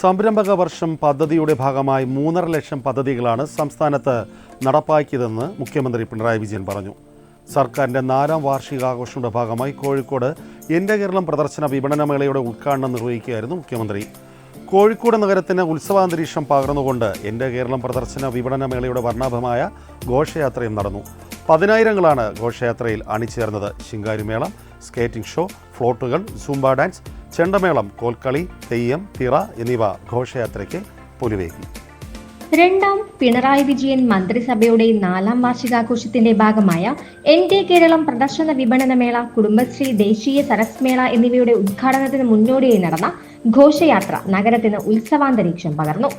സംരംഭക വർഷം പദ്ധതിയുടെ ഭാഗമായി 3.5 ലക്ഷം പദ്ധതികളാണ് സംസ്ഥാനത്ത് നടപ്പാക്കിയതെന്ന് മുഖ്യമന്ത്രി പിണറായി വിജയൻ പറഞ്ഞു. സർക്കാരിൻ്റെ 4ാം വാർഷികാഘോഷങ്ങളുടെ ഭാഗമായി കോഴിക്കോട് എൻ്റെ കേരളം പ്രദർശന വിപണന മേളയുടെ ഉദ്ഘാടനം നിർവഹിക്കുകയായിരുന്നു മുഖ്യമന്ത്രി. കോഴിക്കോട് നഗരത്തിന് ഉത്സവാന്തരീക്ഷം പകർന്നുകൊണ്ട് എൻ്റെ കേരളം പ്രദർശന വിപണന മേളയുടെ വർണ്ണാഭമായ ഘോഷയാത്രയും നടന്നു. 10,000ങ്ങളാണ് ഘോഷയാത്രയിൽ അണിചേർന്നത്. ശിങ്കാരിമേളം, സ്കേറ്റിംഗ് ഷോ, ഫ്ലോട്ടുകൾ, സൂംബ ഡാൻസ്, ചെണ്ടമേളം, കോൽക്കളി, തെയ്യം, തിറ എന്നിവ ഘോഷയാത്രയ്ക്ക് പൊലിവേകി. 2ാം പിണറായി വിജയൻ മന്ത്രിസഭയുടെ 4ാം വാർഷികാഘോഷത്തിന്റെ ഭാഗമായ എൻ്റെ കേരളം പ്രദർശന വിപണന മേള, കുടുംബശ്രീ ദേശീയ സരസ് മേള എന്നിവയുടെ ഉദ്ഘാടനത്തിന് മുന്നോടിയായി നടന്ന ഘോഷയാത്ര നഗരത്തിന് ഉത്സവാന്തരീക്ഷം പകർന്നു.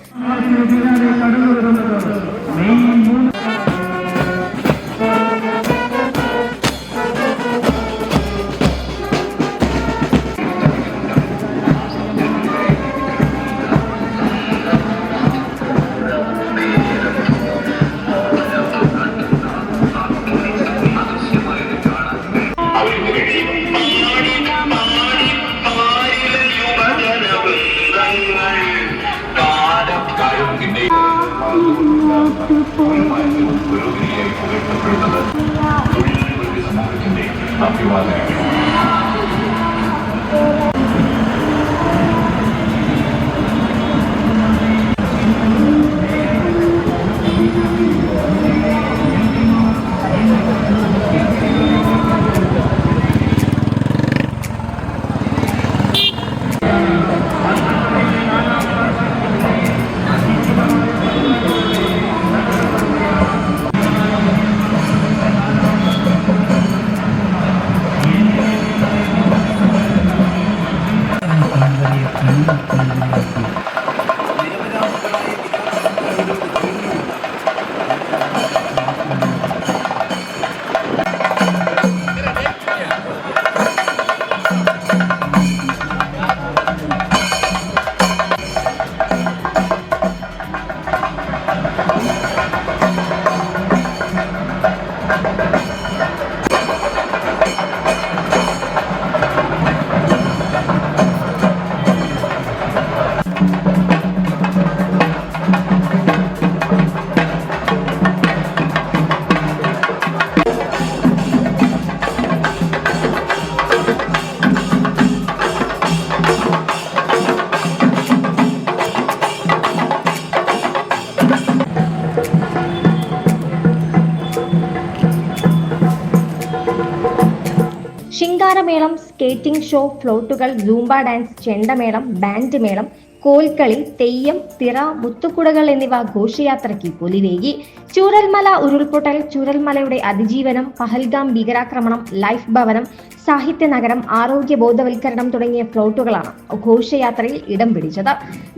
ശിങ്കാരമേളം, സ്കേറ്റിംഗ് ഷോ, ഫ്ലോട്ടുകൾ, സൂംബ ഡാൻസ്, ചെണ്ടമേളം, ബാൻഡ് മേളം, കോൽക്കളി, തെയ്യം, തിറ, മുത്തുക്കുടകൾ എന്നിവ ഘോഷയാത്രയ്ക്ക് പൊലിവേകി. ചൂരൽമല ഉരുൾപൊട്ടൽ, ചൂരൽമലയുടെ അതിജീവനം, പഹൽഗാം ഭീകരാക്രമണം, ലൈഫ് ഭവനം, സാഹിത്യ നഗരം, ആരോഗ്യ ബോധവൽക്കരണം തുടങ്ങിയ ഫ്ലോട്ടുകളാണ് ഘോഷയാത്രയിൽ ഇടം പിടിച്ചത്.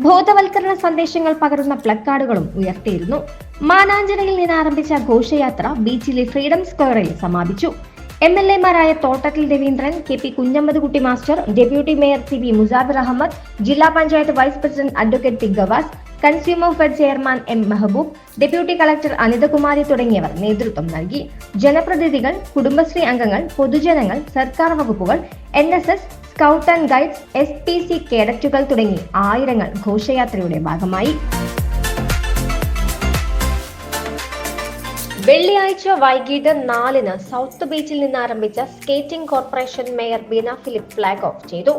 ബോധവൽക്കരണ സന്ദേശങ്ങൾ പകരുന്ന പ്ലക്കാർഡുകളും ഉയർത്തിയിരുന്നു. മാനാഞ്ചിറയിൽ നിന്ന് ആരംഭിച്ച ഘോഷയാത്ര ബീച്ചിലെ ഫ്രീഡം സ്ക്വയറിൽ സമാപിച്ചു. MLA-മാരായ Thottathil Raveendran, KP Kunhammedkutty master, deputy mayor CB Musafir Ahammed, ജില്ലാ panchayat vice president advocate P Gavas, consumer fed chairman M Mehaboob, deputy collector Anithakumari തുടങ്ങിയവർ നേതൃത്വം നൽകി. ജനപ്രതിനിധികൾ, കുടുംബശ്രീ അംഗങ്ങൾ, പൊതുജനങ്ങൾ, സർക്കാർ വകുപ്പുകൾ, NSS, scout and guides, SPC കേഡറ്റുകൾ തുടങ്ങി ആയിരങ്ങൾ ഘോഷയാത്രയുടെ ഭാഗമായി. വെള്ളിയാഴ്ച വൈകിട്ട് 4-ന് സൗത്ത് ബീച്ചിൽ നിന്ന് ആരംഭിച്ച skating corporation mayor Beena Philip flag off ചെയ്തു.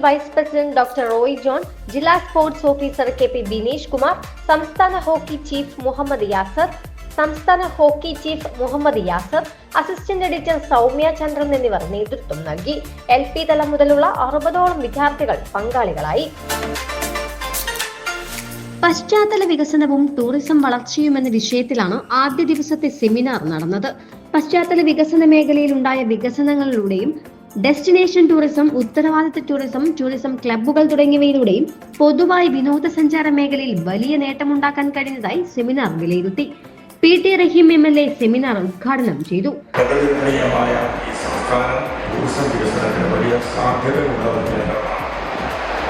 Vice president doctor Roy John, ജില്ലാ sports officer KP Bineesh Kumar, സംസ്ഥാന hockey chief Muhammad Yasar, assistant editor Soumya Chandran എന്നിവർ നേതൃത്വം നൽകി. LP തലം മുതലുള്ള 60ഓളം വിദ്യാർത്ഥികൾ പങ്കാളികളായി. പശ്ചാത്തല വികസനവും ടൂറിസം വളർച്ചയും എന്ന വിഷയത്തിലാണ് ആദ്യ ദിവസത്തെ സെമിനാർ നടന്നത്. പശ്ചാത്തല വികസന മേഖലയിൽ ഉണ്ടായ വികസനങ്ങളിലൂടെയും ഡെസ്റ്റിനേഷൻ ടൂറിസം, ഉത്തരവാദിത്ത ടൂറിസം ക്ലബ്ബുകൾ തുടങ്ങിയവയിലൂടെയും പൊതുവായി വിനോദസഞ്ചാര മേഖലയിൽ വലിയ നേട്ടമുണ്ടാക്കാൻ കഴിഞ്ഞതായി സെമിനാർ വിലയിരുത്തി. PT റഹീം MLA സെമിനാർ ഉദ്ഘാടനം ചെയ്തു.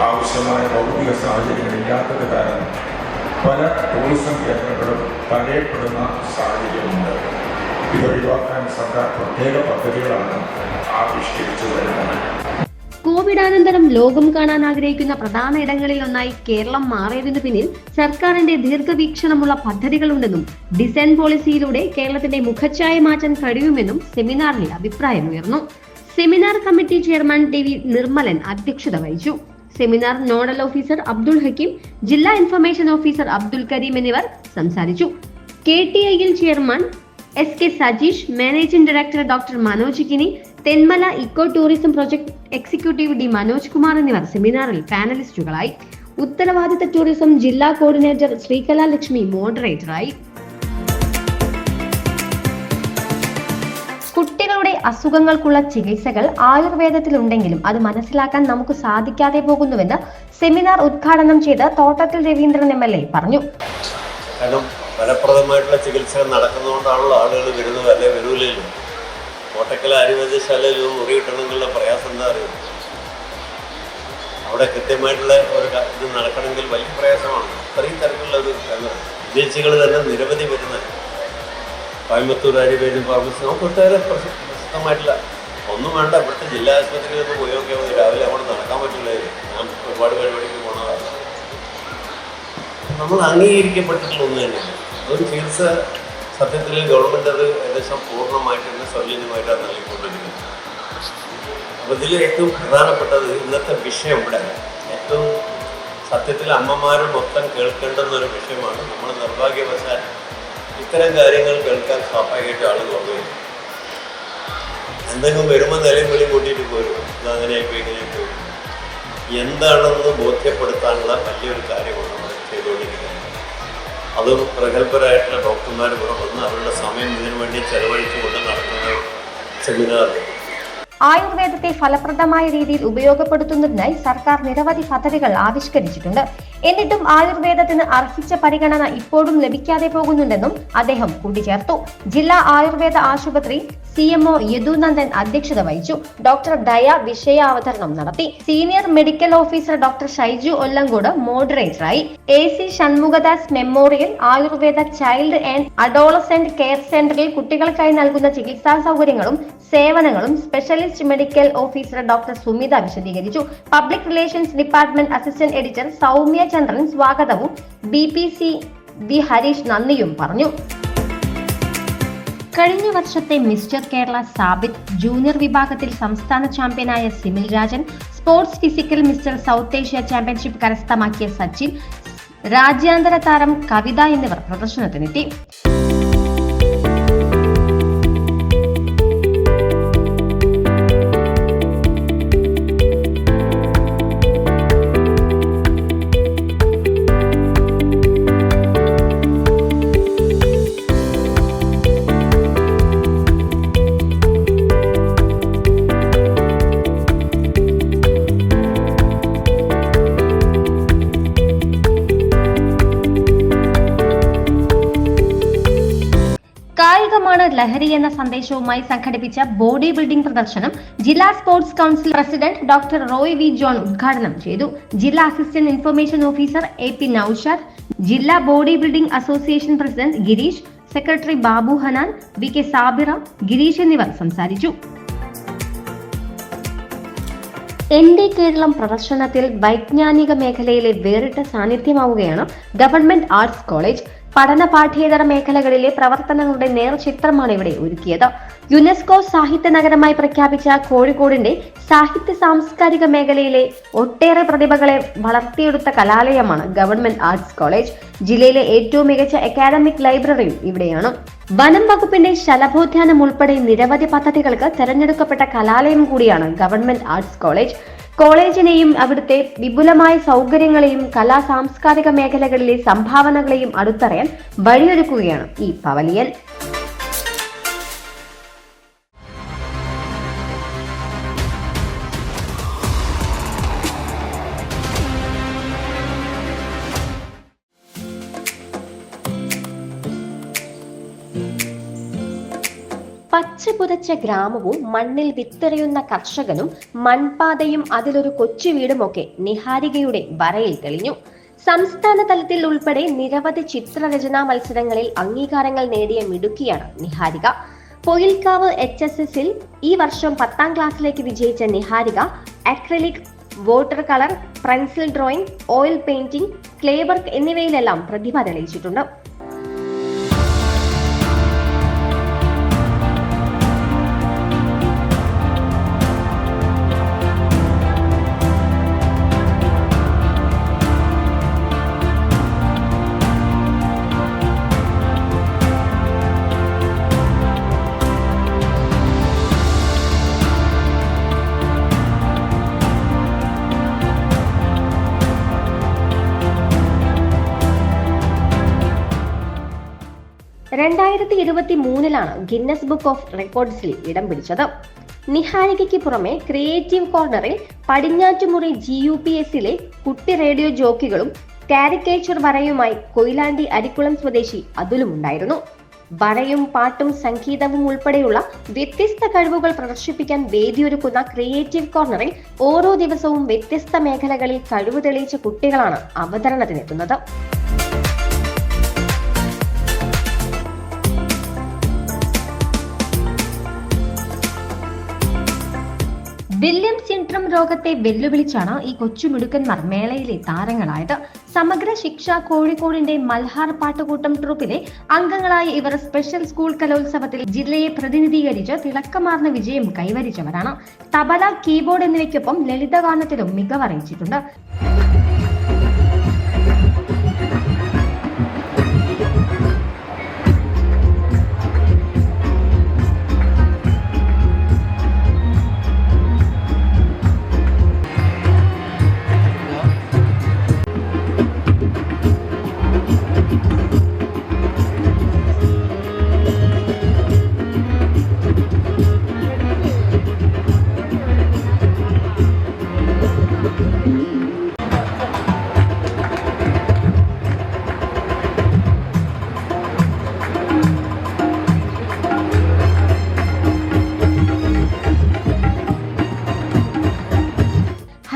ആവശ്യമായ ഭൗതിക സാഹചര്യങ്ങളില്ലാത്തത് കാരണം പല ടൂറിസം കേന്ദ്രങ്ങളും തടയപ്പെടുന്ന സാഹചര്യമുണ്ട്. ഇതൊഴിവാക്കാൻ സർക്കാർ പ്രത്യേക പദ്ധതികളാണ് ആവിഷ്കരിച്ചു വരുന്നത്. കോവിഡാനന്തരം ലോകം കാണാൻ ആഗ്രഹിക്കുന്ന പ്രധാന ഇടങ്ങളിൽ ഒന്നായി കേരളം മാറിയതിനു പിന്നിൽ സർക്കാരിന്റെ ദീർഘവീക്ഷണമുള്ള പദ്ധതികളുണ്ടെന്നും ഡിസൈൻ പോളിസിയിലൂടെ കേരളത്തിന്റെ മുഖച്ഛായ മാറ്റാൻ കഴിയുമെന്നും സെമിനാറിൽ അഭിപ്രായമുയർന്നു. Seminar committee chairman TV Nirmalan അധ്യക്ഷത വഹിച്ചു. Seminar nodal officer Abdul Hakeem, ജില്ലാ ഇൻഫർമേഷൻ ഓഫീസർ അബ്ദുൽ കരീം എന്നിവർ സംസാരിച്ചു. KTIL chairman SK Sajeesh, managing director doctor Manoj Kini, Thenmala eco tourism project executive D Manoj Kumar എന്നിവർ സെമിനാറിൽ പാനലിസ്റ്റുകളായി. ഉത്തരവാദിത്ത ടൂറിസം ജില്ലാ കോർഡിനേറ്റർ ശ്രീകലാ ലക്ഷ്മി മോഡറേറ്ററായി. കുട്ടികളുടെ അസുഖങ്ങൾക്കുള്ള ചികിത്സകൾ ആയുർവേദത്തിലുണ്ടെങ്കിലും അത് മനസ്സിലാക്കാൻ നമുക്ക് സാധിക്കാതെ പോകുന്നുവെന്ന് സെമിനാർ ഉദ്ഘാടനം ചെയ്ത് തോട്ടത്തിൽ രവീന്ദ്രൻ MLA പറഞ്ഞു. കാരണം ഫലപ്രദമായിട്ടുള്ള ചികിത്സകൾ നടക്കുന്നതുകൊണ്ടാണല്ലോ ആളുകൾ വരുന്നത്, അല്ലെ വരൂലല്ലോ. കോട്ടക്കൽ ആയുർവേദശാലയിൽ മുറി കിട്ടണമെന്നുള്ള പ്രയാസം എന്താ അറിയുന്നത്? അവിടെ കൃത്യമായിട്ടുള്ള ഒരു ഇത് നടക്കണമെങ്കിൽ വലിയ പ്രയാസമാണ്. അത്രയും തരത്തിലുള്ള ഒരു വിദേശികൾ തന്നെ നിരവധി വരുന്നത്. കോയമ്പത്തൂർ ആയുർവേദം ഫാർമസി നമുക്ക് ഒട്ടേറെ പ്രസിദ്ധമായിട്ടുള്ള ഒന്നും വേണ്ട. ഇവിടുത്തെ ജില്ലാ ആശുപത്രിയിൽ നിന്ന് പോയി നോക്കിയാൽ മതി. രാവിലെ അങ്ങോട്ട് നടക്കാൻ പറ്റില്ലായിരുന്നു. ഞാൻ ഒരുപാട് പരിപാടിക്ക് പോണതാണ്. നമ്മൾ അംഗീകരിക്കപ്പെട്ടിട്ടുള്ള ഒന്ന് തന്നെയാണ്. ഒരു ചികിത്സ സത്യത്തിൽ ഗവൺമെൻറ് അത് ഏകദേശം പൂർണ്ണമായിട്ട് സൗജന്യമായിട്ടാണ് നൽകിക്കൊണ്ടിരിക്കുന്നത്. അപ്പോൾ ഇതിൽ ഏറ്റവും പ്രധാനപ്പെട്ടത് ഇന്നത്തെ വിഷയം ഇവിടെ ഏറ്റവും സത്യത്തിൽ അമ്മമാർ മൊത്തം കേൾക്കേണ്ടുന്നൊരു വിഷയമാണ്. നമ്മൾ നിർഭാഗ്യവശാൽ ഇത്തരം കാര്യങ്ങൾ കേൾക്കാൻ സ്വാഭാവികമായിട്ട് ആൾ കുറയും. എന്തെങ്കിലും വരുമ്പോൾ നിലയും വിളിയും കൂട്ടിയിട്ട് പോരും. ഇതങ്ങനെയായിപ്പോയി ഇങ്ങനെയായിപ്പോയി. എന്താണെന്ന് ബോധ്യപ്പെടുത്താനുള്ള വലിയൊരു കാര്യമാണ് നമ്മൾ ചെയ്തുകൊണ്ടിരിക്കുന്നത്. അതും പ്രഗത്ഭരായിട്ടുള്ള ഡോക്ടർമാർ കൂടെ വന്ന് അവരുടെ സമയം ഇതിനു വേണ്ടി ചെലവഴിച്ചുകൊണ്ട് നടത്തുന്ന സെമിനാർ. ആയുർവേദത്തെ ഫലപ്രദമായ രീതിയിൽ ഉപയോഗപ്പെടുത്തുന്നതിനായി സർക്കാർ നിരവധി പദ്ധതികൾ ആവിഷ്കരിച്ചിട്ടുണ്ട്. എന്നിട്ടും ആയുർവേദത്തിന് അർഹിച്ച പരിഗണന ഇപ്പോഴും ലഭിക്കാതെ പോകുന്നുണ്ടെന്നും അദ്ദേഹം കൂട്ടിച്ചേർത്തു. ജില്ലാ ആയുർവേദ ആശുപത്രി CMO യദുനന്ദൻ അധ്യക്ഷത വഹിച്ചു. ഡോക്ടർ ദയ വിഷയാവതരണം നടത്തി. Senior medical officer doctor Shaiju Ollankode മോഡറേറ്ററായി. AC Shanmukhadas memorial Ayurveda child and adolescent care സെന്ററിൽ കുട്ടികൾക്കായി നൽകുന്ന ചികിത്സാ സൗകര്യങ്ങളും സേവനങ്ങളും specialist medical officer doctor Sumitha വിശദീകരിച്ചു. Public relations department assistant editor Soumya Chandran സ്വാഗതവും BPC V ഹരീഷ് നന്ദിയും പറഞ്ഞു. കഴിഞ്ഞ വർഷത്തെ മിസ്റ്റർ കേരള സാബിത്, ജൂനിയർ വിഭാഗത്തിൽ സംസ്ഥാന ചാമ്പ്യനായ Simil Rajan, sports physical mister south Asia championship കരസ്ഥമാക്കിയ സച്ചിൻ, രാജ്യാന്തര താരം കവിത എന്നിവർ പ്രദർശനത്തിനെത്തി. കായികമാണ് ലഹരി എന്ന സന്ദേശവുമായി സംഘടിപ്പിച്ച ബോഡി ബിൽഡിംഗ് പ്രദർശനം ജില്ലാ sports council president doctor Roy V John ഉദ്ഘാടനം ചെയ്തു. ജില്ലാ assistant information officer AP Noushad, ജില്ലാ body building association president Girish, secretary Babu Hanan, VK Sabira, Girish എന്നിവർ സംസാരിച്ചു. എന്റെ കേരളം പ്രദർശനത്തിൽ വൈജ്ഞാനിക മേഖലയിലെ വേറിട്ട സാന്നിധ്യമാവുകയാണ് ഗവൺമെന്റ് ആർട്സ് കോളേജ്. പഠന പാഠ്യേതര മേഖലകളിലെ പ്രവർത്തനങ്ങളുടെ നേർചിത്രമാണ് ഇവിടെ ഒരുക്കിയത്. യുനെസ്കോ സാഹിത്യ നഗരമായി പ്രഖ്യാപിച്ച കോഴിക്കോടിന്റെ സാഹിത്യ സാംസ്കാരിക മേഖലയിലെ ഒട്ടേറെ പ്രതിഭകളെ വളർത്തിയെടുത്ത കലാലയമാണ് ഗവൺമെന്റ് ആർട്സ് കോളേജ്. ജില്ലയിലെ ഏറ്റവും മികച്ച അക്കാദമിക് ലൈബ്രറിയും ഇവിടെയാണ്. വനം വകുപ്പിന്റെ ശലഭോദ്യാനം ഉൾപ്പെടെ നിരവധി പദ്ധതികൾക്ക് തെരഞ്ഞെടുക്കപ്പെട്ട കലാലയം കൂടിയാണ് ഗവൺമെന്റ് ആർട്സ് കോളേജ്. കോളേജിനെയും അവിടുത്തെ വിപുലമായ സൗകര്യങ്ങളെയും കലാ സാംസ്കാരിക മേഖലകളിലെ സംഭാവനകളെയും അടുത്തറിയാൻ വഴിയൊരുക്കുകയാണ് ഈ പവലിയൻ. പച്ചപുതച്ച ഗ്രാമവും മണ്ണിൽ വിത്തെറിയുന്ന കർഷകനും മൺപാതയും അതിലൊരു കൊച്ചു വീടുമൊക്കെ നിഹാരികയുടെ വരയിൽ തെളിഞ്ഞു. സംസ്ഥാന തലത്തിൽ ഉൾപ്പെടെ നിരവധി ചിത്രരചനാ മത്സരങ്ങളിൽ അംഗീകാരങ്ങൾ നേടിയ മിടുക്കിയാണ് നിഹാരിക. പൊയിൽക്കാവ് HSSൽ ഈ വർഷം 10ാം ക്ലാസ്സിലേക്ക് വിജയിച്ച Niharika acrylic, water colour, pencil drawing, oil painting, clay work എന്നിവയിലെല്ലാം പ്രതിഭ തെളിയിച്ചിട്ടുണ്ട്. ലാണ് ഗിന്നസ് ബുക്ക് ഓഫ് റെക്കോർഡ്സിൽ ഇടം പിടിച്ചത്. നിഹാരികയ്ക്ക് പുറമെ ക്രിയേറ്റീവ് കോർണറിൽ പടിഞ്ഞാറ്റുമുറി GUPSലെ കുട്ടി റേഡിയോ ജോക്കികളും കാരിക്കേച്ചർ വരയുമായി കൊയിലാണ്ടി അരിക്കുളം സ്വദേശി അതുലും ഉണ്ടായിരുന്നു. വരയും പാട്ടും സംഗീതവും ഉൾപ്പെടെയുള്ള വ്യത്യസ്ത കഴിവുകൾ പ്രദർശിപ്പിക്കാൻ വേദിയൊരുക്കുന്ന ക്രിയേറ്റീവ് കോർണറിൽ ഓരോ ദിവസവും വ്യത്യസ്ത മേഖലകളിൽ കഴിവ് തെളിയിച്ച കുട്ടികളാണ് അവതരണത്തിനെത്തുന്നത്. വില്യം സിൻഡ്രം രോഗത്തെ വെല്ലുവിളിച്ചാണ് ഈ കൊച്ചുമിടുക്കന്മാർ മേളയിലെ താരങ്ങളായത്. സമഗ്ര ശിക്ഷ കോഴിക്കോടിന്റെ മൽഹാർ പാട്ടുകൂട്ടം ട്രൂപ്പിലെ അംഗങ്ങളായ ഇവർ സ്പെഷ്യൽ സ്കൂൾ കലോത്സവത്തിൽ ജില്ലയെ പ്രതിനിധീകരിച്ച് തിളക്കമാർന്ന വിജയം കൈവരിച്ചവരാണ്. തബല, കീബോർഡ് എന്നിവയ്ക്കൊപ്പം ലളിതഗാനത്തിലും മികവറിയിച്ചിട്ടുണ്ട്.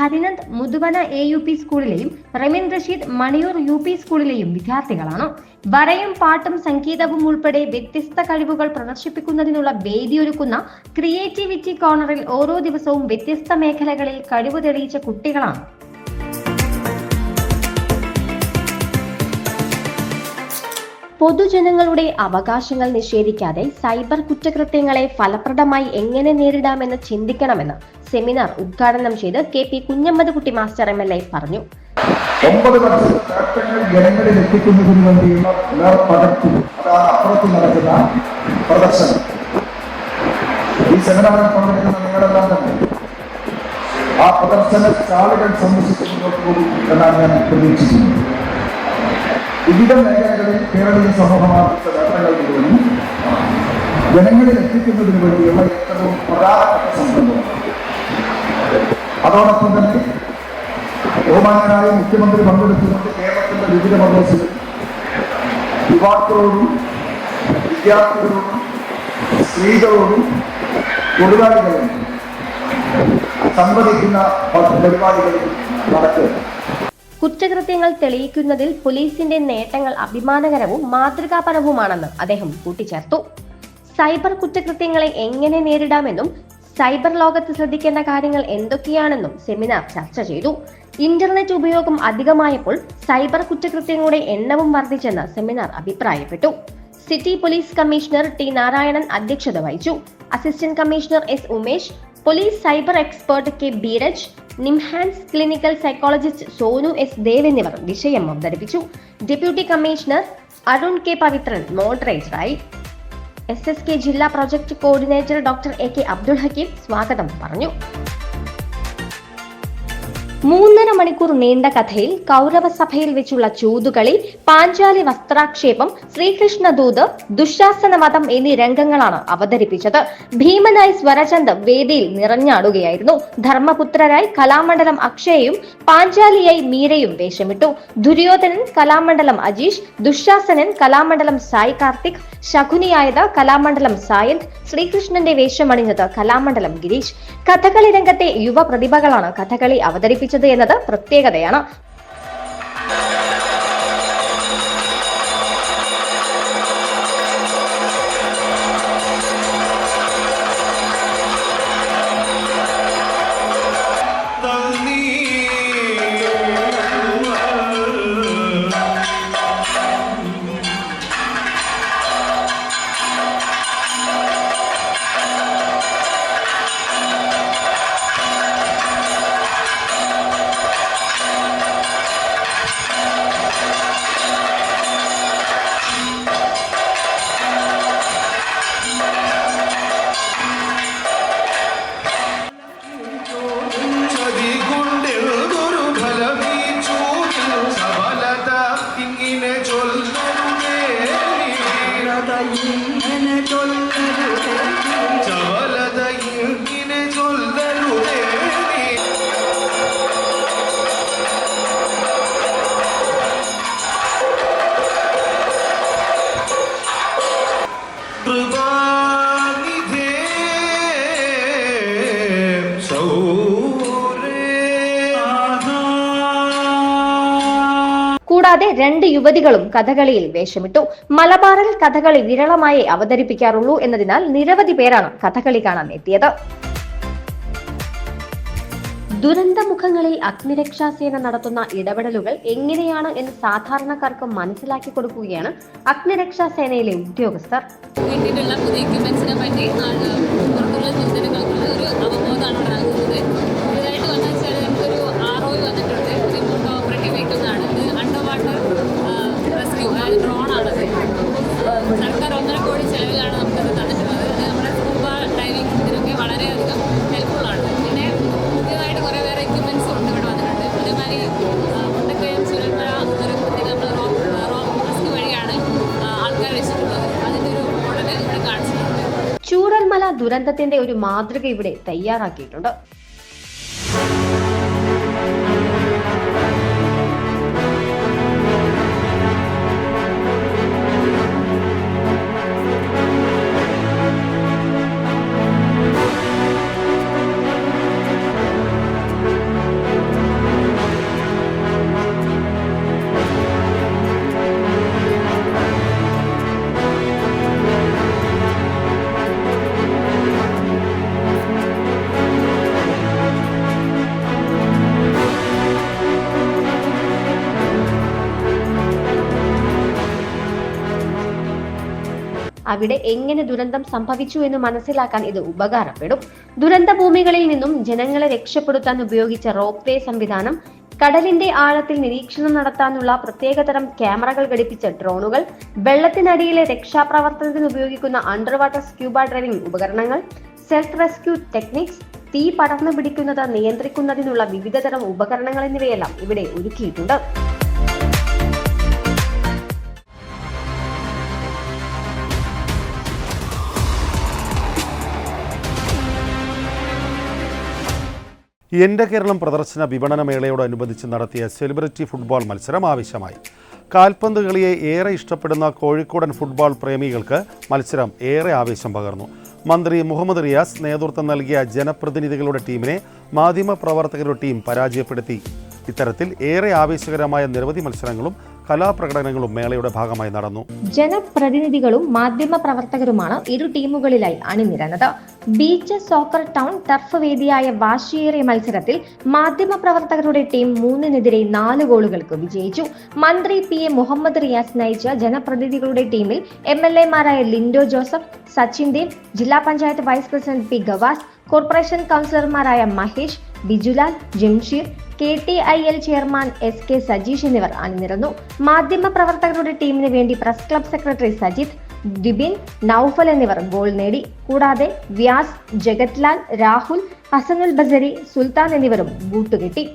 ഹരിനന്ദ് മുതുവന AUP സ്കൂളിലെയും റമീൻ റഷീദ് മണിയൂർ UP സ്കൂളിലെയും വിദ്യാർത്ഥികളാണ്. വരയും പാട്ടും സംഗീതവും ഉൾപ്പെടെ വ്യത്യസ്ത കഴിവുകൾ പ്രദർശിപ്പിക്കുന്നതിനുള്ള വേദിയൊരുക്കുന്ന ക്രിയേറ്റിവിറ്റി കോർണറിൽ ഓരോ ദിവസവും വ്യത്യസ്ത മേഖലകളിൽ കഴിവ് തെളിയിച്ച കുട്ടികളാണ്. പൊതുജനങ്ങളുടെ അവകാശങ്ങൾ നിഷേധിക്കാതെ സൈബർ കുറ്റകൃത്യങ്ങളെ ഫലപ്രദമായി എങ്ങനെ നേരിടാമെന്ന് ചിന്തിക്കണമെന്ന് സെമിനാർ ഉദ്ഘാടനം ചെയ്ത് KP കുഞ്ഞമ്മദ്കുട്ടി മാസ്റ്റർ MLA പറഞ്ഞു. 9 വർഷങ്ങൾ ജനങ്ങളിൽ എത്തിക്കുന്നതിന് വേണ്ടിയുള്ള പകർത്തും അതാണ് അപ്പുറത്ത് നടക്കുന്ന പ്രദർശനം. ഈ സെമിനാറിൽ പങ്കെടുക്കുന്ന നിങ്ങളെല്ലാം തന്നെ ആ പ്രദർശന സ്റ്റാളുകൾ സന്ദർശിക്കുന്നതോടുകൂടി എന്നാണ് ഞാൻ പ്രതീക്ഷിക്കുന്നത്. വിവിധ മേഖലകളിൽ കേരളീയ സമൂഹമാർജിച്ച നേട്ടങ്ങൾ മുഴുവനും ജനങ്ങളിൽ എത്തിക്കുന്നതിന് വേണ്ടിയുള്ള ഏറ്റവും പ്രധാനപ്പെട്ട സംരംഭമാണ്. അതോടൊപ്പം തന്നെ ബഹുമാനായ മുഖ്യമന്ത്രി പങ്കെടുത്തുകൊണ്ട് കേരളത്തിന്റെ വിവിധ പ്രദേശങ്ങളിൽ യുവാക്കളോടും വിദ്യാർത്ഥികളോടും സ്ത്രീകളോടും തൊഴിലാളികളും സംവദിക്കുന്ന പരിപാടികളിൽ നടക്കുക. കുറ്റകൃത്യങ്ങൾ തെളിയിക്കുന്നതിൽ പോലീസിന്റെ നേട്ടങ്ങൾ അഭിമാനകരവും മാതൃകാപരവുമാണെന്ന് അദ്ദേഹം കൂട്ടിച്ചേർത്തു. സൈബർ കുറ്റകൃത്യങ്ങളെ എങ്ങനെ നേരിടാമെന്നും സൈബർ ലോകത്ത് ശ്രദ്ധിക്കേണ്ട കാര്യങ്ങൾ എന്തൊക്കെയാണെന്നും സെമിനാർ ചർച്ച ചെയ്തു. ഇന്റർനെറ്റ് ഉപയോഗം അധികമായപ്പോൾ സൈബർ കുറ്റകൃത്യങ്ങളുടെ എണ്ണവും വർദ്ധിച്ചെന്ന് സെമിനാർ അഭിപ്രായപ്പെട്ടു. City police commissioner T Narayanan അധ്യക്ഷത വഹിച്ചു. Assistant commissioner S Umesh, police cyber expert K Beeraj, NIMHANS clinical psychologist Sonu S Dev എന്നിവർ വിഷയം അവതരിപ്പിച്ചു. Deputy commissioner Arun K Pavithran മോഡറേറ്ററായി. SSK ജില്ലാ project coordinator doctor AK Abdul Hakeem സ്വാഗതം പറഞ്ഞു. 3.5 മണിക്കൂർ നീണ്ട കഥയിൽ കൗരവ സഭയിൽ വെച്ചുള്ള ചൂതുകളി, പാഞ്ചാലി വസ്ത്രാക്ഷേപം, ശ്രീകൃഷ്ണ ദൂത്, ദുശാസന വധം എന്നീ രംഗങ്ങളാണ് അവതരിപ്പിച്ചത്. ഭീമനായി സ്വരചന്ദ് വേദിയിൽ നിറഞ്ഞാടുകയായിരുന്നു. ധർമ്മപുത്രരായി കലാമണ്ഡലം അക്ഷയയും പാഞ്ചാലിയായി മീരയും വേഷമിട്ടു. ദുര്യോധനൻ കലാമണ്ഡലം അജീഷ്, ദുശാസനൻ കലാമണ്ഡലം സായി കാർത്തിക്, ശകുനിയായത് കലാമണ്ഡലം സായന്ത്, ശ്രീകൃഷ്ണന്റെ വേഷമണിഞ്ഞത് കലാമണ്ഡലം ഗിരീഷ്. കഥകളി രംഗത്തെ യുവ പ്രതിഭകളാണ് കഥകളി അവതരിപ്പിച്ചത് എന്നത് പ്രത്യേകതയാണ്. കൂടാതെ 2 യുവതികളും കഥകളിയിൽ വേഷമിട്ടു. മലബാറിൽ കഥകളി വിരളമായി അവതരിപ്പിക്കാറുള്ളൂ എന്നതിനാൽ നിരവധി പേരാണ് കഥകളി കാണാൻ എത്തിയത്. ദുരന്തമുഖങ്ങളിൽ അഗ്നിരക്ഷാസേന നടത്തുന്ന ഇടപെടലുകൾ എങ്ങനെയാണ് എന്ന് സാധാരണക്കാർക്ക് മനസ്സിലാക്കി കൊടുക്കുകയാണ് അഗ്നിരക്ഷാസേനയിലെ ഉദ്യോഗസ്ഥർ. വീട്ടിലുള്ള പുതിയ എക്യുപ്മെന്റ്സിനെ പറ്റി പുറത്തുള്ള പൊതുജനങ്ങൾക്ക് ഒരു അവബോധമാണ് ഉണ്ടാകുന്നത്. പുതുതായിട്ട് വന്നു വെച്ചാൽ നമുക്കൊരു ROV വന്നിട്ടുണ്ട്. റിമോട്ട് ഓപ്പറേറ്റീവ് വെഹിക്കിൾസ് ആണ്. ഇത് അണ്ടർ വാട്ടർ റെസ്ക്യൂ, അതായത് ഡ്രോണാണത്. സർക്കാർ 1.5 കോടി ചെലവിലാണ് നമുക്കത് തന്നിട്ടുള്ളത്. അത് നമ്മുടെ സ്കൂബ ഡൈവിംഗ് ഇതിനൊക്കെ വളരെയധികം ഹെൽപ്ഫുൾ ആണ്. പിന്നെ പുതിയതായിട്ട് കുറേ വേറെ എക്യുപ്മെന്റ്സും ഉണ്ട് ഇവിടെ വന്നിട്ടുണ്ട്. അതേമാതിരി മുണ്ടക്കയം ചുരൽമല ദുരന്തത്തിൽ നമ്മൾ റോപ്പ് റെസ്ക്യൂ വഴിയാണ് ആൾക്കാർ വെച്ചിട്ടുള്ളത്. അതിൻ്റെ ഒരു മോഡൽ ഇവിടെ കാണിച്ചിട്ടുണ്ട്. ചൂരൽമല ദുരന്തത്തിന്റെ ഒരു മാതൃക ഇവിടെ തയ്യാറാക്കിയിട്ടുണ്ട്. അവിടെ എങ്ങനെ ദുരന്തം സംഭവിച്ചു എന്ന് മനസ്സിലാക്കാൻ ഇത് ഉപകാരപ്പെടും. ദുരന്ത ഭൂമികളിൽ നിന്നും ജനങ്ങളെ രക്ഷപ്പെടുത്താൻ ഉപയോഗിച്ച റോപ്പ് വേ സംവിധാനം, കടലിന്റെ ആഴത്തിൽ നിരീക്ഷണം നടത്താനുള്ള പ്രത്യേകതരം ക്യാമറകൾ ഘടിപ്പിച്ച ഡ്രോണുകൾ, വെള്ളത്തിനടിയിലെ രക്ഷാപ്രവർത്തനത്തിന് ഉപയോഗിക്കുന്ന അണ്ടർ വാട്ടർ സ്ക്യൂബ ഡ്രൈവിംഗ് ഉപകരണങ്ങൾ, സെൽഫ് റെസ്ക്യൂ ടെക്നിക്സ്, തീ പടർന്നു പിടിക്കുന്നത് നിയന്ത്രിക്കുന്നതിനുള്ള വിവിധതരം ഉപകരണങ്ങൾ എന്നിവയെല്ലാം ഇവിടെ ഒരുക്കിയിട്ടുണ്ട്. എൻ്റെ കേരളം പ്രദർശന വിപണന മേളയോടനുബന്ധിച്ച് നടത്തിയ സെലിബ്രിറ്റി ഫുട്ബോൾ മത്സരം ആവേശമായി. കാൽപന്ത് കളിയെ ഏറെ ഇഷ്ടപ്പെടുന്ന കോഴിക്കോടൻ ഫുട്ബോൾ പ്രേമികൾക്ക് മത്സരം ഏറെ ആവേശം പകർന്നു. മന്ത്രി മുഹമ്മദ് റിയാസ് നേതൃത്വം നൽകിയ ജനപ്രതിനിധികളുടെ ടീമിനെ മാധ്യമപ്രവർത്തകരുടെ ടീം പരാജയപ്പെടുത്തി. ഇത്തരത്തിൽ ഏറെ ആവേശകരമായ നിരവധി മത്സരങ്ങളും കലാപ്രകടനങ്ങളും മേളയുടെ ഭാഗമായി നടന്നു. ജനപ്രതിനിധികളും മാധ്യമ പ്രവർത്തകരുമാണ് ഇരു ടീമുകളിലായി അണിനിരന്നത്. ബീച്ച് സോക്കർ ടൗൺ ടർഫ് വേദിയായ വാശിയേറിയ മത്സരത്തിൽ മാധ്യമ പ്രവർത്തകരുടെ ടീം 3-4 ഗോളുകൾക്ക് വിജയിച്ചു. മന്ത്രി PM മുഹമ്മദ് റിയാസ് നയിച്ച ജനപ്രതിനിധികളുടെ ടീമിൽ MLA-മാരായ ലിൻഡോ ജോസഫ്, സച്ചിൻ ദേവ്, ജില്ലാ panchayat vice president P Gavas, corporation കൗൺസിലർമാരായ Mahesh, Bijulal, Jamsheer, KTIL chairman SK Sajeesh എന്നിവർ അണിനിരന്നു. മാധ്യമ പ്രവർത്തകരുടെ ടീമിന് വേണ്ടി press club secretary Sajith, Dibin, Noufal എന്നിവർ ഗോൾ നേടി. കൂടാതെ വ്യാസ്, ജഗത്ലാൽ, രാഹുൽ, ഹസനുൽ ബസരി, സുൽത്താൻ എന്നിവരും ബൂട്ടുകെട്ടി.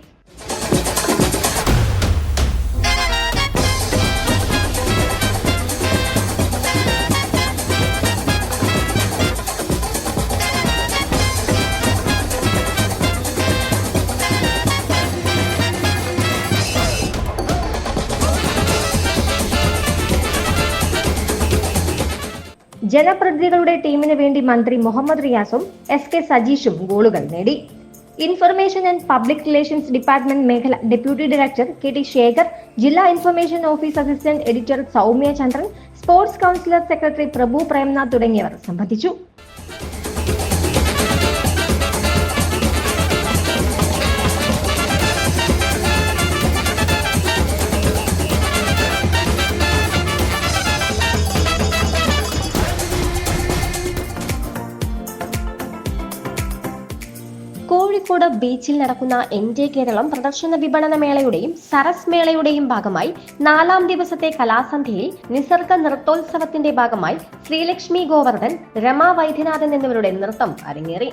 ജനപ്രതിനിധികളുടെ ടീമിന് വേണ്ടി മന്ത്രി മുഹമ്മദ് റിയാസും SK സജീഷും ഗോളുകൾ നേടി. Information and public relations department മേഖല ഡെപ്യൂട്ടി ഡയറക്ടർ KT ശേഖർ, ജില്ലാ information office assistant editor Soumya Chandran, sports councillor secretary Prabhu Premnath തുടങ്ങിയവർ സംബന്ധിച്ചു. കോഴിക്കോട് ബീച്ചിൽ നടക്കുന്ന എൻ്റെ കേരളം പ്രദർശന വിപണന മേളയുടെയും സരസ് മേളയുടെയും ഭാഗമായി 4ാം ദിവസത്തെ കലാസന്ധ്യയിൽ നിസർഗ നൃത്തോത്സവത്തിന്റെ ഭാഗമായി ശ്രീലക്ഷ്മി ഗോവർദ്ധൻ, രമ വൈദ്യനാഥൻ എന്നിവരുടെ നൃത്തം അരങ്ങേറി.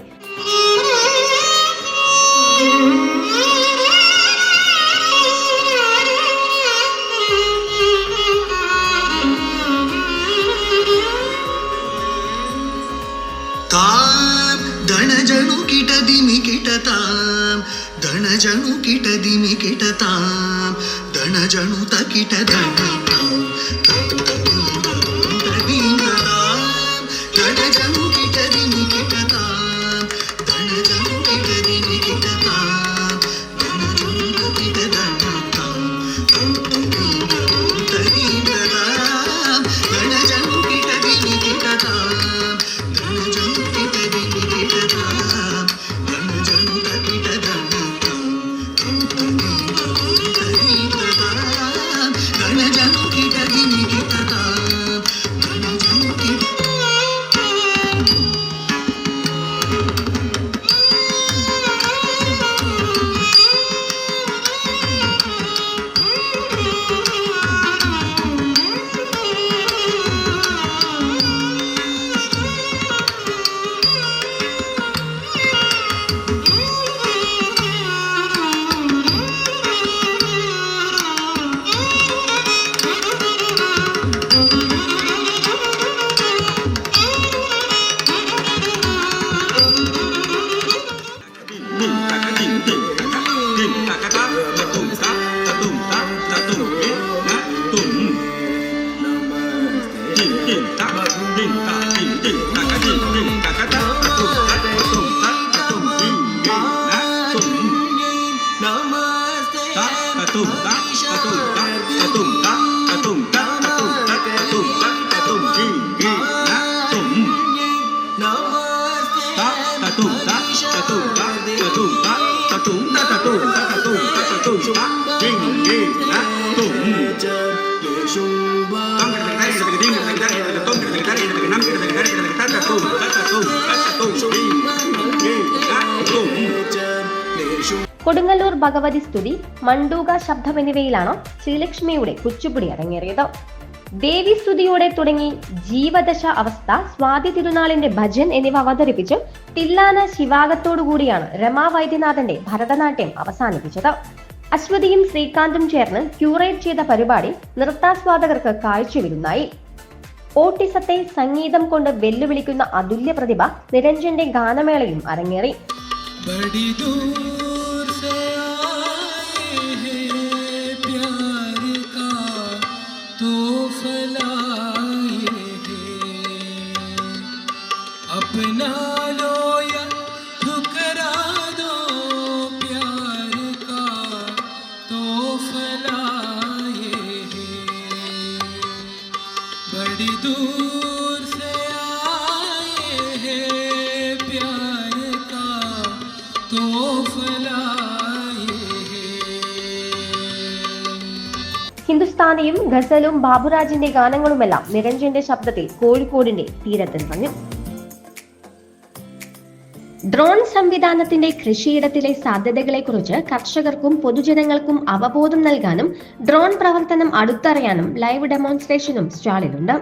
ಧನಜನು ಕಿಟದಿಮಿ ಕಿಟತಾಂ ಧನಜನು ಕಿಟದಿಮಿ ಕಿಟತಾಂ ಧನಜನು ತಕಿಟ ಧನತಾಂ ಧನಜನು ಕಿಟದಿಮಿ ಕಿಟತಾಂ ಧನಜನು ಕಿಟದಿಮಿ ಕಿಟತಾಂ ಧನಜನು ತಕಿಟ ಧನತಾಂ ಧನಜನು ಕಿಟದಿಮಿ ಕಿಟತಾಂ ಧನಜನು ಕಿಟದಿಮಿ ಕಿಟತಾಂ ಧನಜನು ತಕಿಟ ಧನತಾಂ ಧನಜನು ಕಿಟದಿಮಿ ಕಿಟತಾಂ ಧನಜನು കൊടുങ്ങല്ലൂർ ഭഗവതി സ്തുതി, മണ്ടൂക ശബ്ദം എന്നിവയിലാണ് ശ്രീലക്ഷ്മിയുടെ കുച്ചുപുടി അരങ്ങേറിയത്. ദേവി സ്തുതിയോടെ തുടങ്ങി ജീവദശ അവസ്ഥ, സ്വാതി തിരുനാളിന്റെ ഭജൻ എന്നിവ അവതരിപ്പിച്ച് തില്ലാന ശിവാഗത്തോടുകൂടിയാണ് രമാ വൈദ്യനാഥന്റെ ഭരതനാട്യം അവസാനിപ്പിച്ചത്. അശ്വതിയും ശ്രീകാന്തും ചേർന്ന് ക്യൂറേറ്റ് ചെയ്ത പരിപാടി നൃത്താസ്വാദകർക്ക് കാഴ്ചവിരുന്നായി. ഓട്ടിസത്തെ സംഗീതം കൊണ്ട് വെല്ലുവിളിക്കുന്ന അതുല്യ പ്രതിഭ നിരഞ്ജന്റെ ഗാനമേളയും അരങ്ങേറി. മസ്താനിയും ഗസലും ബാബുരാജിന്റെ ഗാനങ്ങളുമെല്ലാം നിരഞ്ജന്റെ ശബ്ദത്തിൽ കോഴിക്കോടിന്റെ തീരത്തിറങ്ങി. ഡ്രോൺ സംവിധാനത്തിന്റെ കൃഷിയിടത്തിലെ സാധ്യതകളെക്കുറിച്ച് കർഷകർക്കും പൊതുജനങ്ങൾക്കും അവബോധം നൽകാനും ഡ്രോൺ പ്രവർത്തനം അടുത്തറിയാനും ലൈവ് ഡെമോൺസ്ട്രേഷനും സ്റ്റാളിലുണ്ട്.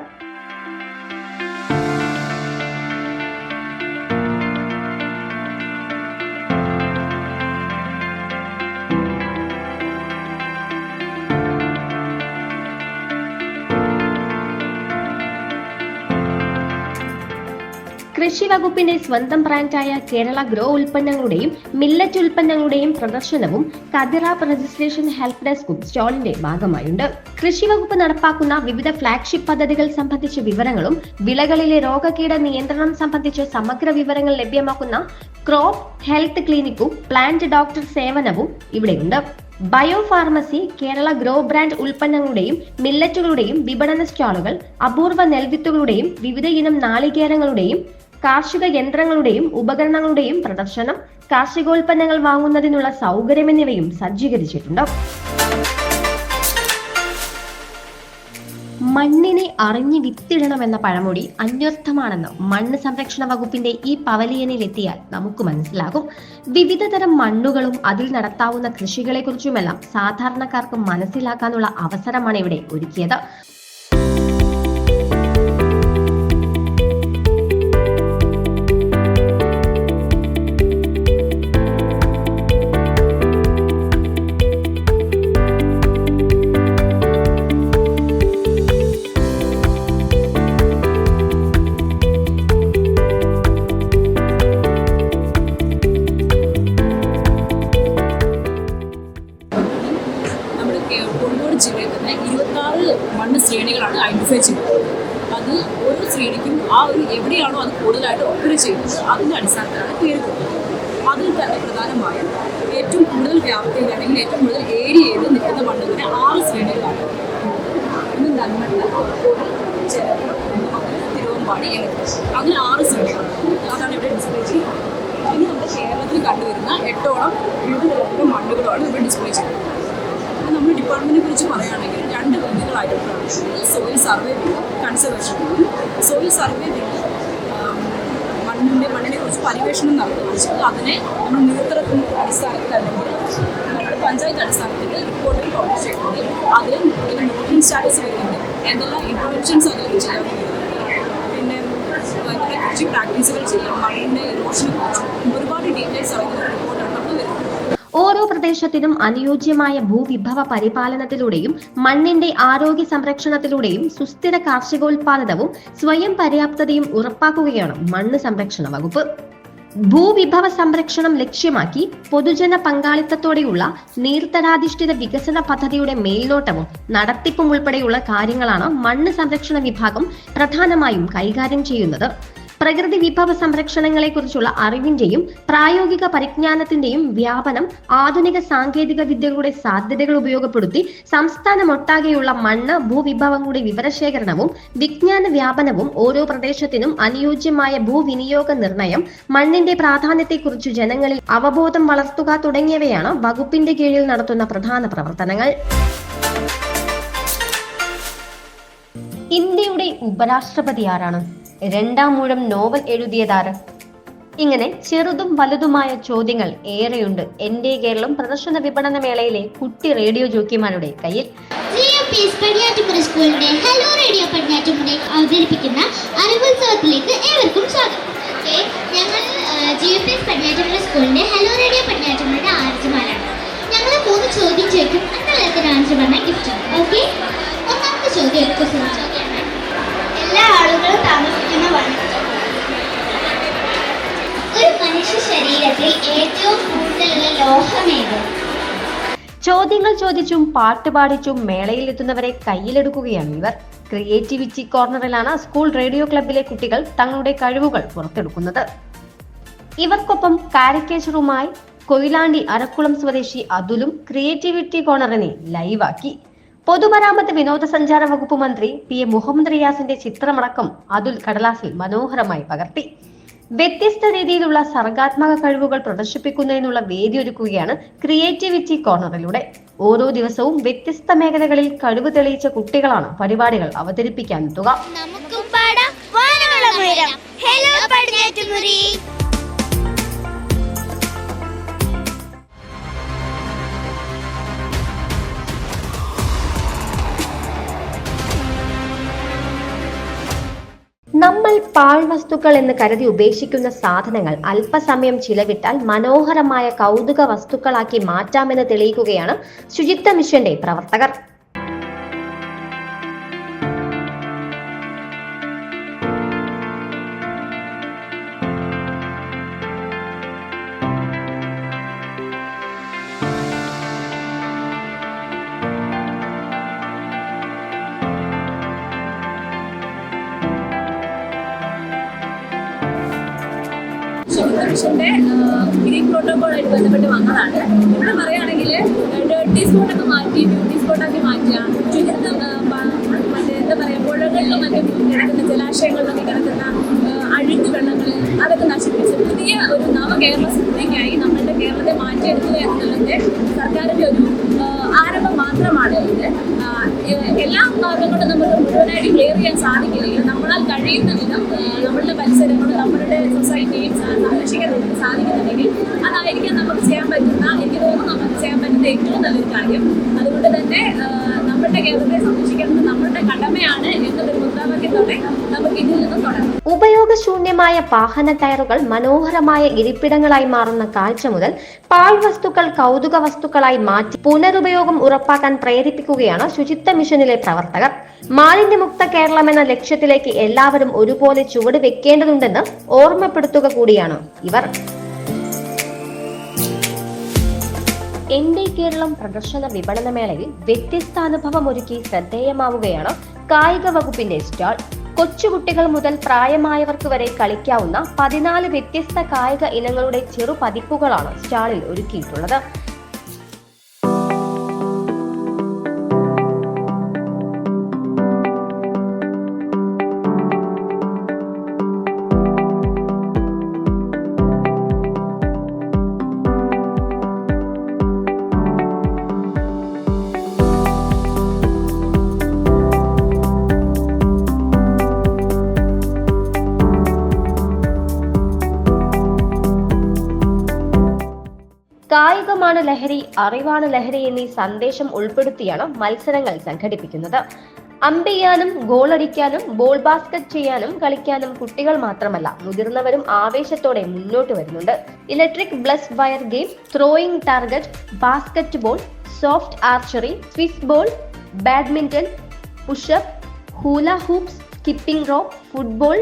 കൃഷി വകുപ്പിന്റെ സ്വന്തം ബ്രാൻഡായ കേരള ഗ്രോ ഉൽപ്പന്നങ്ങളുടെയും മില്ലറ്റ് ഉൽപ്പന്നങ്ങളുടെയും പ്രദർശനവും കതിറാപ്പ് രജിസ്ട്രേഷൻ ഹെൽപ്പ് ഡെസ്കും സ്റ്റാളിന്റെ ഭാഗമായുണ്ട്. കൃഷി വകുപ്പ് നടപ്പാക്കുന്ന വിവിധ ഫ്ളാഗ്ഷിപ്പ് പദ്ധതികൾ സംബന്ധിച്ച വിവരങ്ങളും വിളകളിലെ രോഗകീട നിയന്ത്രണം സംബന്ധിച്ച് സമഗ്ര വിവരങ്ങൾ ലഭ്യമാക്കുന്ന ക്രോപ്പ് ഹെൽത്ത് ക്ലിനിക്കും പ്ലാന്റ് ഡോക്ടർ സേവനവും ഇവിടെയുണ്ട്. Bio pharmacy, Kerala grow brand ഉൽപ്പന്നങ്ങളുടെയും മില്ലറ്റുകളുടെയും വിപണന സ്റ്റാളുകൾ, അപൂർവ നെൽവിത്തുകളുടെയും വിവിധ ഇനം നാളികേരങ്ങളുടെയും കാർഷിക യന്ത്രങ്ങളുടെയും ഉപകരണങ്ങളുടെയും പ്രദർശനം, കാർഷികോൽപ്പന്നങ്ങൾ വാങ്ങുന്നതിനുള്ള സൗകര്യം എന്നിവയും സജ്ജീകരിച്ചിട്ടുണ്ട്. മണ്ണിനെ അറിഞ്ഞു വിത്തിടണമെന്ന പഴമൊഴി അന്വർത്ഥമാണെന്ന് മണ്ണ് സംരക്ഷണ വകുപ്പിന്റെ ഈ പവലിയനിലെത്തിയാൽ നമുക്ക് മനസ്സിലാകും. വിവിധ തരം മണ്ണുകളും അതിൽ നടത്താവുന്ന കൃഷികളെക്കുറിച്ചുമെല്ലാം സാധാരണക്കാർക്ക് മനസ്സിലാക്കാനുള്ള അവസരമാണ് ഇവിടെ ഒരുക്കിയത്. കോഴിക്കോട് ജില്ലയിൽ തന്നെ 26 മണ്ണ് ശ്രേണികളാണ് ഐഡന്റിഫൈ ചെയ്തത്. അത് ഓരോ ശ്രേണിക്കും ആ ഒരു എവിടെയാണോ അത് കൂടുതലായിട്ട് ഒപ്പറ ചെയ്യുന്നത് അതിൻ്റെ അടിസ്ഥാനത്തിലാണ് പേര് കൊടുക്കുന്നത്. അതിൽ തന്നെ പ്രധാനമായും ഏറ്റവും കൂടുതൽ വ്യാപ്തി അല്ലെങ്കിൽ ഏറ്റവും കൂടുതൽ ഏരിയയിൽ നിൽക്കുന്ന മണ്ണുകളെ 6 ശ്രേണികളാണ്. ഇന്ന് നന്മണ്ട, തിരുവമ്പാടി, അങ്ങനെ 6 ശ്രേണികളാണ്. അതാണ് ഇവിടെ ഡിസ്പ്ലേ ചെയ്യുന്നത്. ഇനി നമ്മുടെ കേരളത്തിൽ കണ്ടുവരുന്ന 8ഓളം വിവിധ മണ്ണുകളാണ് ഇവിടെ ഡിസ്പ്ലേ ചെയ്യുന്നത്. നമ്മുടെ ഡിപ്പാർട്ട്മെന്റിനെ കുറിച്ച് പറയുകയാണെങ്കിൽ 2 വിധികളായിട്ടാണ്. Soil survey wing, conservation wing. Soil survey wing മണ്ണിനെ കുറിച്ച് പരിവേഷണം നടത്തുന്നത്. അതിനെ നമ്മൾ നീർത്തരത്തിൻ്റെ അടിസ്ഥാനത്തിൽ അല്ലെങ്കിൽ നമ്മുടെ പഞ്ചായത്ത് അടിസ്ഥാനത്തിൽ റിപ്പോർട്ടിൽ പബ്ലിഷ് ചെയ്യുന്നത്. അതിൽ നോട്ടിംഗ് സ്റ്റാറ്റസ് വരുന്നുണ്ട്, എന്തെല്ലാം ഇൻഫർമേഷൻസ് അതിൽ ചെയ്യാൻ പിന്നെ കൃഷി പ്രാക്ടീസുകൾ ചെയ്യാം, മണ്ണിൻ്റെ ഇറോഷനെ കുറിച്ച് ഒരുപാട് ഡീറ്റെയിൽസ് അറിയുന്ന റിപ്പോർട്ടാണ് നമ്മൾ വരുന്നത്. ഓരോ പ്രദേശത്തിനും അനുയോജ്യമായ ഭൂവിഭവ പരിപാലനത്തിലൂടെയും മണ്ണിന്റെ ആരോഗ്യ സംരക്ഷണത്തിലൂടെയും സുസ്ഥിര കാർഷികോൽപാദനവും സ്വയം പര്യാപ്തതയും ഉറപ്പാക്കുകയാണ് മണ്ണ് സംരക്ഷണ വകുപ്പ്. ഭൂവിഭവ സംരക്ഷണം ലക്ഷ്യമാക്കി പൊതുജന പങ്കാളിത്തത്തോടെയുള്ള നീർത്തടാധിഷ്ഠിത വികസന പദ്ധതിയുടെ മേൽനോട്ടവും നടത്തിപ്പും ഉൾപ്പെടെയുള്ള കാര്യങ്ങളാണ് മണ്ണ് സംരക്ഷണ വിഭാഗം പ്രധാനമായും കൈകാര്യം ചെയ്യുന്നത്. പ്രകൃതി വിഭവ സംരക്ഷണങ്ങളെക്കുറിച്ചുള്ള അറിവിന്റെയും പ്രായോഗിക പരിജ്ഞാനത്തിന്റെയും വ്യാപനം, ആധുനിക സാങ്കേതിക വിദ്യകളുടെ സാധ്യതകൾ ഉപയോഗപ്പെടുത്തി സംസ്ഥാനമൊട്ടാകെയുള്ള മണ്ണ് ഭൂവിഭവങ്ങളുടെ വിവരശേഖരണവും വിജ്ഞാന വ്യാപനവും, ഓരോ പ്രദേശത്തിനും അനുയോജ്യമായ ഭൂവിനിയോഗ നിർണയം, മണ്ണിന്റെ പ്രാധാന്യത്തെക്കുറിച്ച് ജനങ്ങളിൽ അവബോധം വളർത്തുക തുടങ്ങിയവയാണ് വകുപ്പിന്റെ കീഴിൽ നടത്തുന്ന പ്രധാന പ്രവർത്തനങ്ങൾ. ഇന്ത്യയുടെ ഉപരാഷ്ട്രപതി ആരാണ്? 2ാം മൂഴം നോവൽ എഴുതിയതാര്? ഇങ്ങനെ ചെറുതും വലുതുമായ ചോദ്യങ്ങൾ ഏറെയുണ്ട് എന്റെ കേരളം പ്രദർശന വിപണന മേളയിലെ കുട്ടി റേഡിയോ ജോക്കിമാരുടെ കയ്യിൽ. സ്കൂളിന്റെ ഹലോ റേഡിയോ പടിഞ്ഞാറ്റുമുറി അവതരിപ്പിക്കുന്ന അറിവുത്സവത്തിലേക്ക് ഏവർക്കും സ്വാഗതം. ഞങ്ങൾ GFS പടിഞ്ഞാറ്റുമുറി സ്കൂളിന്റെ ഹലോ റേഡിയോ പടിഞ്ഞാറ്റുമുറിയുടെ ആർജിമാരാണ്. ഞങ്ങൾ 3 ചോദ്യം ചോദിക്കും, അന്നെല്ലാത്തിനും ആൻസർ പറഞ്ഞാൽ ഗിഫ്റ്റ്. ഓക്കെ, ഒന്നാമത്തെ ചോദ്യം ചോദ്യമാണ്. എല്ലാ ആളുകളും താമസിക്കുന്ന വനം. ഒരു മനുഷ്യ ശരീരത്തിൽ ഏറ്റവും കൂടുതലുള്ള ലോഹമേത്? ചോദ്യങ്ങൾ ചോദിച്ചും പാട്ടുപാടിച്ചും മേളയിൽ എത്തുന്നവരെ കയ്യിലെടുക്കുകയാണ് ഇവർ. ക്രിയേറ്റിവിറ്റി കോർണറിലാണ് സ്കൂൾ റേഡിയോ ക്ലബിലെ കുട്ടികൾ തങ്ങളുടെ കഴിവുകൾ പുറത്തെടുക്കുന്നത്. ഇവർക്കൊപ്പം കാരിക്കേച്ചറുമായി കൊയിലാണ്ടി അരക്കുളം സ്വദേശി അതുലും ക്രിയേറ്റിവിറ്റി കോർണറിനെ ലൈവാക്കി. പൊതുമരാമത്ത് വിനോദസഞ്ചാര വകുപ്പ് മന്ത്രി PM മുഹമ്മദ് റിയാസിന്റെ ചിത്രമടക്കം അതുൽ കടലാസിൽ മനോഹരമായി പകർത്തി. വ്യത്യസ്ത രീതിയിലുള്ള സർഗാത്മക കഴിവുകൾ പ്രദർശിപ്പിക്കുന്നതിനുള്ള വേദിയൊരുക്കുകയാണ് ക്രിയേറ്റിവിറ്റി കോർണറിലൂടെ. ഓരോ ദിവസവും വ്യത്യസ്ത മേഖലകളിൽ കഴിവ് തെളിയിച്ച കുട്ടികളാണ് പരിപാടികൾ അവതരിപ്പിക്കാനെത്തുക. നമ്മൾ പാഴ്വസ്തുക്കൾ എന്ന് കരുതി ഉപേക്ഷിക്കുന്ന സാധനങ്ങൾ അല്പസമയം ചിലവിട്ടാൽ മനോഹരമായ കൗതുക വസ്തുക്കളാക്കി മാറ്റാമെന്ന് തെളിയിക്കുകയാണ് ശുചിത്വ മിഷന്റെ പ്രവർത്തകർ. മിഷന്റെ ഗ്രീൻ പ്രോട്ടോകോളായിട്ട് ബന്ധപ്പെട്ട് വന്നതാണ്. ഇവിടെ പറയുകയാണെങ്കിൽ ഡേർട്ടി സ്പോട്ടൊക്കെ മാറ്റി ബ്യൂട്ടി സ്പോട്ടാക്കി മാറ്റുക, ശുചിത്വം മറ്റേ എന്താ പറയുക, പുഴകളിലും മറ്റും കിടക്കുന്ന ജലാശയങ്ങളിലൊക്കെ കിടക്കുന്ന അഴുക്ക് വെള്ളങ്ങൾ അതൊക്കെ നശിപ്പിച്ച് പുതിയ ഒരു നവകേരള സൃഷ്ടിക്കായി നമ്മളുടെ കേരളത്തെ മാറ്റിയെടുക്കുക എന്നുള്ളത് സർക്കാരിൻ്റെ ഒരു ആരംഭം മാത്രമാണ്. ഇത് എല്ലാ മാർഗങ്ങളും നമുക്ക് മുഴുവനായിട്ട് ക്ലിയർ ചെയ്യാൻ സാധിക്കില്ലെങ്കിൽ നമ്മളാൽ കഴിയുന്ന വിധം നമ്മളുടെ പരിസരങ്ങളും നമ്മളുടെ സൊസൈറ്റിയും സംരക്ഷിക്കാൻ നമുക്ക് സാധിക്കുന്നുണ്ടെങ്കിൽ അതായിരിക്കും നമുക്ക് ചെയ്യാൻ പറ്റുന്ന, എനിക്ക് തോന്നുന്നു നമുക്ക് ചെയ്യാൻ പറ്റുന്ന ഏറ്റവും നല്ലൊരു കാര്യം. അതുകൊണ്ട് തന്നെ നമ്മളുടെ കേരളത്തെ സംരക്ഷിക്കുന്നത് നമ്മളുടെ കടമയാണ് എന്നൊരു മുദ്രാവാക്യത്തോടെ നമുക്ക് ഇതിൽ നിന്നും തുടങ്ങാം. ഉപയോഗശൂന്യമായ വാഹന ടയറുകൾ മനോഹരമായ ഇരിപ്പിടങ്ങളായി മാറുന്ന കാഴ്ച മുതൽ പാഴ്വസ്തുക്കൾ കൗതുക വസ്തുക്കളായി മാറ്റി പുനരുപയോഗം ഉറപ്പാക്കാൻ പ്രേരിപ്പിക്കുകയാണ് ശുചിത്വ മിഷനിലെ പ്രവർത്തകർ. മാലിന്യമുക്ത കേരളം എന്ന ലക്ഷ്യത്തിലേക്ക് എല്ലാവരും ഒരുപോലെ ചുവട് വെക്കേണ്ടതുണ്ടെന്ന് ഓർമ്മപ്പെടുത്തുക കൂടിയാണ് ഇവർ. എന്റെ കേരളം പ്രദർശന വിപണനമേളയിൽ വ്യത്യസ്ത അനുഭവം ഒരുക്കി ശ്രദ്ധേയമാവുകയാണ് കായിക വകുപ്പിന്റെ സ്റ്റാൾ. കൊച്ചുകുട്ടികൾ മുതൽ പ്രായമായവർക്ക് വരെ കളിക്കാവുന്ന 14 വ്യത്യസ്ത കായിക ഇനങ്ങളുടെ ചെറു പതിപ്പുകളാണ് സ്റ്റാളിൽ ഒരുക്കിയിട്ടുള്ളത്. കായികമാണ് ലഹരി, അറിവാണ് ലഹരി എന്നീ സന്ദേശം ഉൾപ്പെടുത്തിയാണ് മത്സരങ്ങൾ സംഘടിപ്പിക്കുന്നത്. അമ്പെയ്യാനും ഗോളടിക്കാനും ബോൾ ബാസ്കറ്റ് ചെയ്യാനും കളിക്കാനും കുട്ടികൾ മാത്രമല്ല മുതിർന്നവരും ആവേശത്തോടെ മുന്നോട്ട് വരുന്നുണ്ട്. Electric buzz wire game, throwing target, basket ball, soft archery, Swiss ball, badminton, pushup, hula hoops, skipping rope, football,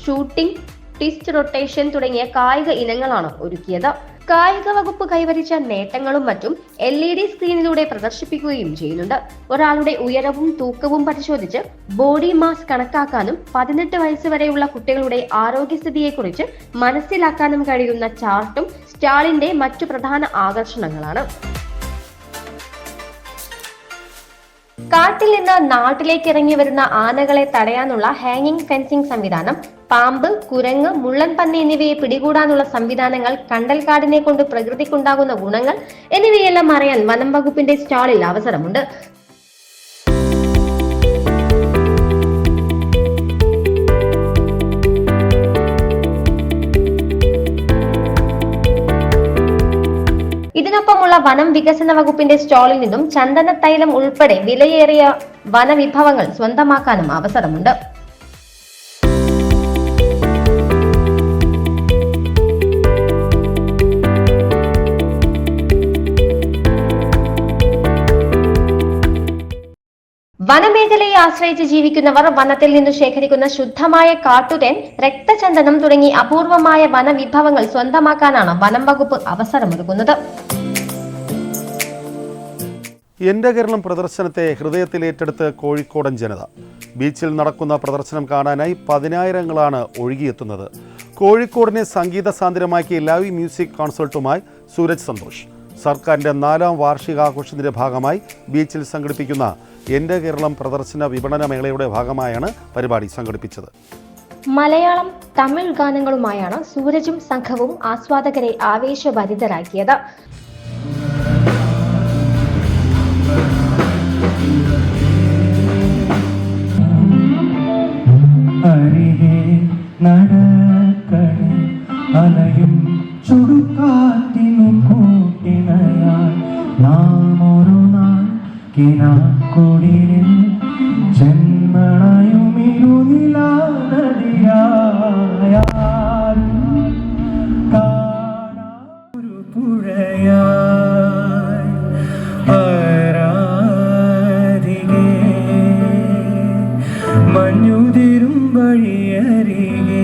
shooting, twist rotation തുടങ്ങിയ കായിക ഇനങ്ങളാണ് ഒരുക്കിയത്. കായിക വകുപ്പ് കൈവരിച്ച നേട്ടങ്ങളും മറ്റും LED സ്ക്രീനിലൂടെ പ്രദർശിപ്പിക്കുകയും ചെയ്യുന്നുണ്ട്. ഒരാളുടെ ഉയരവും തൂക്കവും പരിശോധിച്ച് ബോഡി മാസ് കണക്കാക്കാനും 18 വയസ്സ് വരെയുള്ള കുട്ടികളുടെ ആരോഗ്യസ്ഥിതിയെക്കുറിച്ച് മനസ്സിലാക്കാനും കഴിയുന്ന ചാർട്ടും സ്റ്റാളിന്റെ മറ്റു പ്രധാന ആകർഷണങ്ങളാണ്. കാട്ടിൽ നിന്ന് നാട്ടിലേക്ക് ഇറങ്ങി വരുന്ന ആനകളെ തടയാനുള്ള ഹാങ്ങിങ് ഫെൻസിംഗ് സംവിധാനം, പാമ്പ്, കുരങ്ങ്, മുള്ളൻ പന്നി എന്നിവയെ പിടികൂടാനുള്ള സംവിധാനങ്ങൾ, കണ്ടൽക്കാടിനെ കൊണ്ട് പ്രകൃതിക്കുണ്ടാകുന്ന ഗുണങ്ങൾ എന്നിവയെല്ലാം അറിയാൻ വനം വകുപ്പിന്റെ സ്റ്റാളിൽ അവസരമുണ്ട്. ഇതിനൊപ്പമുള്ള വനം വികസന വകുപ്പിന്റെ സ്റ്റാളിൽ നിന്നും ചന്ദന തൈലം ഉൾപ്പെടെ വിലയേറിയ വനവിഭവങ്ങൾ സ്വന്തമാക്കാനും അവസരമുണ്ട്. വനമേഖലയെ ആശ്രയിച്ച് ജീവിക്കുന്നവർ വനത്തിൽ നിന്ന് ശേഖരിക്കുന്ന ശുദ്ധമായ കാട്ടുതേൻ, രക്തചന്ദനം തുടങ്ങി അപൂർവമായ വനവിഭവങ്ങൾ സ്വന്തമാക്കാനാണ് വനം വകുപ്പ് അവസരമൊരുക്കുന്നത്. എൻ്റെ കേരളം പ്രദർശനത്തെ ഹൃദയത്തിലേറ്റെടുത്ത് കോഴിക്കോടൻ ജനത. ബീച്ചിൽ നടക്കുന്ന പ്രദർശനം കാണാനായി 10,000ങ്ങളാണ് ഒഴുകിയെത്തുന്നത്. കോഴിക്കോടിനെ സംഗീത സാന്ദ്രമാക്കിയ ലൈവ് മ്യൂസിക് കോൺസേർട്ടുമായി സൂരജ് സന്തോഷ്. സർക്കാരിൻ്റെ 4ാം വാർഷികാഘോഷത്തിൻ്റെ ഭാഗമായി ബീച്ചിൽ സംഘടിപ്പിക്കുന്ന എൻ്റെ കേരളം പ്രദർശന വിപണന മേളയുടെ ഭാഗമായാണ് പരിപാടി സംഘടിപ്പിച്ചത്. മലയാളം, തമിഴ് ഗാനങ്ങളുമായാണ് സൂരജും സംഘവും ആസ്വാദകരെ ആവേശഭരിതരാക്കിയത്. അലയും ചുടുകാറ്റിനു കൂട്ടിനയാൽ നാം ഒരു നാൾ കിനാക്കുടിലിൽ ചെന്നണയും ഇരുനിലാ നദിയായ ഒരു പുഴയായി ആരാധികേ മഞ്ഞുതിരും വഴിയരികെ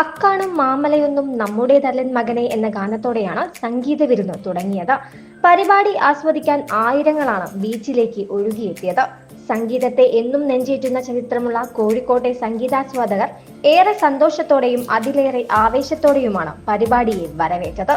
അക്കാണും മാമലയൊന്നും നമ്മുടേതല്ലൻ മകനെ എന്ന ഗാനത്തോടെയാണ് സംഗീത വിരുന്ന് തുടങ്ങിയത്. പരിപാടി ആസ്വദിക്കാൻ ആയിരങ്ങളാണ് ബീച്ചിലേക്ക് ഒഴുകിയെത്തിയത്. സംഗീതത്തെ എന്നും നെഞ്ചേറ്റുന്ന ചരിത്രമുള്ള കോഴിക്കോട്ടെ സംഗീതാസ്വാദകർ ഏറെ സന്തോഷത്തോടെയും അതിലേറെ ആവേശത്തോടെയുമാണ് പരിപാടിയെ വരവേറ്റത്.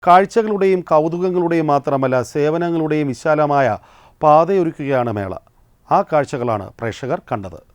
കാഴ്ചകളുടെയും കൗതുകങ്ങളുടെയും മാത്രമല്ല സേവനങ്ങളുടെയും വിശാലമായ പാതയൊരുക്കുകയാണ് മേള. ആ കാഴ്ചകളാണ് പ്രേക്ഷകർ കണ്ടത്.